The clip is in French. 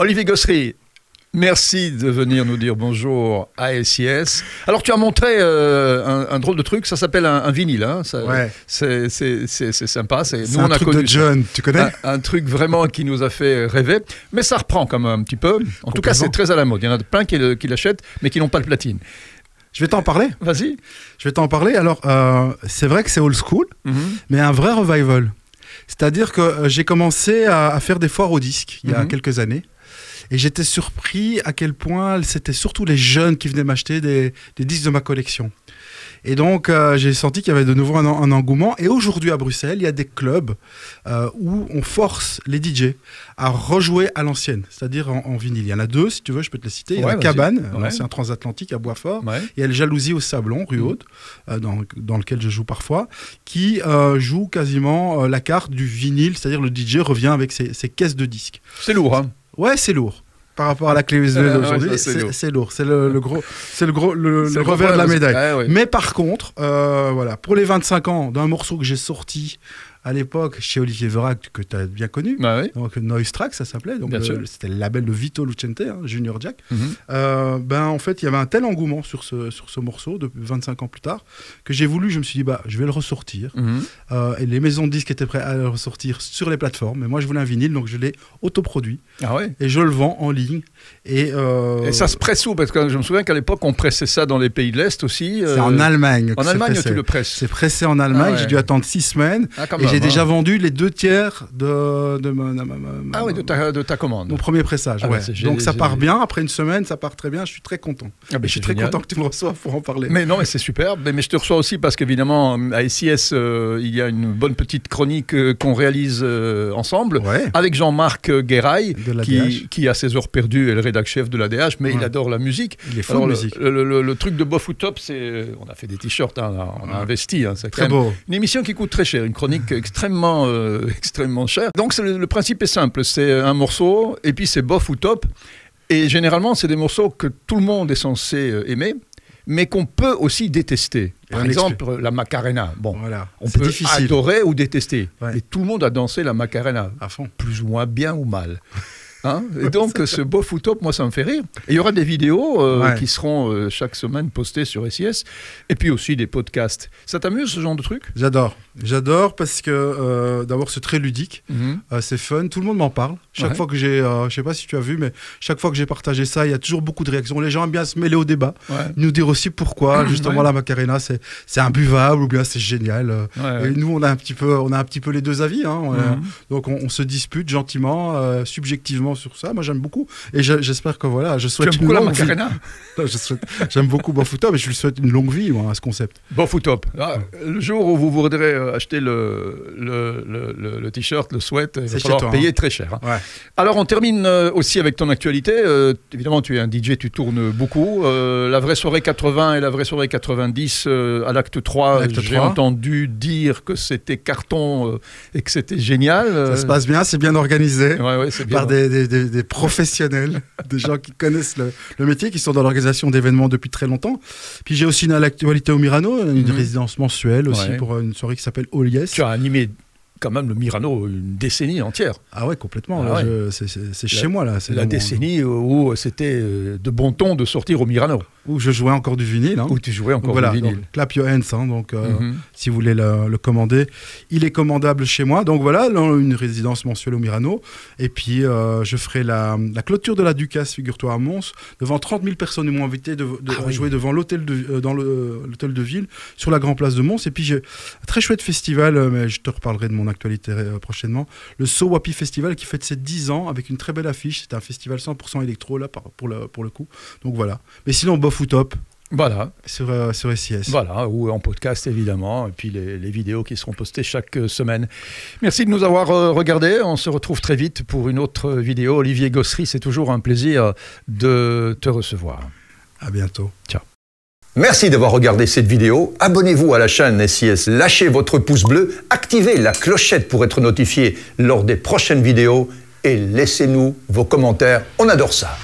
Olivier Gossery, merci de venir nous dire bonjour à SIS. Alors, tu as montré un drôle de truc, ça s'appelle un vinyle. Hein, ouais. C'est sympa. Nous, on a connu de John, tu connais un truc vraiment qui nous a fait rêver. Mais ça reprend quand même un petit peu. En tout cas, c'est très à la mode. Il y en a plein qui l'achètent, mais qui n'ont pas de platine. Je vais t'en parler. Vas-y. Je vais t'en parler. Alors, c'est vrai que c'est old school, mais un vrai revival. C'est-à-dire que j'ai commencé à faire des foires au disque il y a quelques années. Et j'étais surpris à quel point c'était surtout les jeunes qui venaient m'acheter des disques de ma collection. Et donc, j'ai senti qu'il y avait de nouveau un engouement. Et aujourd'hui, à Bruxelles, il y a des clubs où on force les DJ à rejouer à l'ancienne, c'est-à-dire en vinyle. Il y en a deux, si tu veux, je peux te les citer. Il y a la Cabane, l'ancien transatlantique à Boisfort. Ouais. Et il y a le Jalousie au Sablon, rue Haute, dans lequel je joue parfois, qui joue quasiment la carte du vinyle, c'est-à-dire le DJ revient avec ses caisses de disques. C'est lourd, hein? Ouais, c'est lourd. Par rapport à la clé USB d'aujourd'hui, c'est lourd. C'est le revers de la médaille. Ah, oui. Mais par contre, voilà, pour les 25 ans d'un morceau que j'ai sorti à l'époque chez Olivier Verac, que tu as bien connu, donc Noise Track, ça s'appelait. Donc c'était le label de Vito Lucente, Junior Jack. En fait, il y avait un tel engouement sur ce morceau, depuis 25 ans plus tard, que j'ai voulu, je me suis dit, je vais le ressortir. Et les maisons de disques étaient prêtes à le ressortir sur les plateformes. Mais moi, je voulais un vinyle, donc je l'ai autoproduit. Ah ouais. Et je le vends en ligne. Et ça se presse où? Parce que je me souviens qu'à l'époque, on pressait ça dans les pays de l'Est aussi. C'est en Allemagne. En Allemagne, tu le presses? C'est pressé en Allemagne. Ah ouais. J'ai dû attendre 6 semaines. Et j'ai déjà vendu les 2/3 de ta commande. Mon premier pressage. Ah ouais. Donc ça part bien. Après une semaine, ça part très bien. Je suis très content. Je suis très content que tu me reçoives pour en parler. Mais non, mais c'est super. Mais je te reçois aussi parce qu'évidemment, à SIS, il y a une bonne petite chronique qu'on réalise ensemble avec Jean-Marc Guérail, qui a ses heures perdues et le rédac chef de l'ADH, mais il adore la musique. Il est fou de musique. Le truc de Bof ou Top, on a fait des t-shirts, on a investi. C'est très beau. Une émission qui coûte très cher, une chronique extrêmement chère. Donc le principe est simple, c'est un morceau et puis c'est Bof ou Top. Et généralement, c'est des morceaux que tout le monde est censé aimer, mais qu'on peut aussi détester. Par exemple, la Macarena. Bon, on peut adorer ou détester. Mais tout le monde a dansé la Macarena, à fond. Plus ou moins bien ou mal. Et donc, ce Bof ou Top, moi, ça me fait rire. Et il y aura des vidéos qui seront chaque semaine postées sur SIS. Et puis aussi des podcasts. Ça t'amuse, ce genre de truc? J'adore. J'adore parce que, d'abord, c'est très ludique. C'est fun. Tout le monde m'en parle. Chaque fois que j'ai... je sais pas si tu as vu, mais chaque fois que j'ai partagé ça, il y a toujours beaucoup de réactions. Les gens aiment bien se mêler au débat. Nous dire aussi pourquoi, justement, la Macarena, c'est imbuvable ou bien c'est génial. Et nous, on a un petit peu les deux avis. Donc, on se dispute gentiment, subjectivement sur ça. Moi, j'aime beaucoup. Et j'espère que je souhaite une longue vie. J'aime beaucoup Bof ou Top et je lui souhaite une longue vie à ce concept. Bof ou Top. Le jour où vous voudrez acheter le t-shirt, le sweat, il va falloir payer très cher. Alors, on termine aussi avec ton actualité. Évidemment, tu es un DJ, tu tournes beaucoup. La vraie soirée 80 et la vraie soirée 90 à l'acte 3, j'ai entendu dire que c'était carton et que c'était génial. Ça se passe bien, c'est bien organisé par des professionnels, des gens qui connaissent le métier, qui sont dans l'organisation d'événements depuis très longtemps. Puis j'ai aussi une actualité au Myrano, une résidence mensuelle aussi pour une soirée qui s'appelle All Yes. Tu as animé quand même le Myrano une décennie entière. Ah ouais, complètement. C'est chez moi là. La décennie où c'était de bon ton de sortir au Myrano. Où je jouais encore du vinyle. Où tu jouais encore du vinyle. Donc, Clap Your Hands, si vous voulez le commander, il est commandable chez moi. Donc voilà, une résidence mensuelle au Myrano. Et puis je ferai la clôture de la Ducasse, figure-toi, à Mons, devant 30 000 personnes. Ils m'ont invité de jouer devant l'hôtel de ville, sur la Grand Place de Mons. Et puis j'ai un très chouette festival, mais je te reparlerai de mon actualité prochainement. Le So Wapi Festival qui fête ses 10 ans avec une très belle affiche. C'est un festival 100% électro là, pour le coup. Donc voilà. Mais sinon, Bof ou Top. Voilà. Sur SIS. Voilà, ou en podcast évidemment, et puis les vidéos qui seront postées chaque semaine. Merci de nous avoir regardés. On se retrouve très vite pour une autre vidéo. Olivier Gossery, c'est toujours un plaisir de te recevoir. À bientôt. Ciao. Merci d'avoir regardé cette vidéo. Abonnez-vous à la chaîne SIS, lâchez votre pouce bleu, activez la clochette pour être notifié lors des prochaines vidéos et laissez-nous vos commentaires. On adore ça.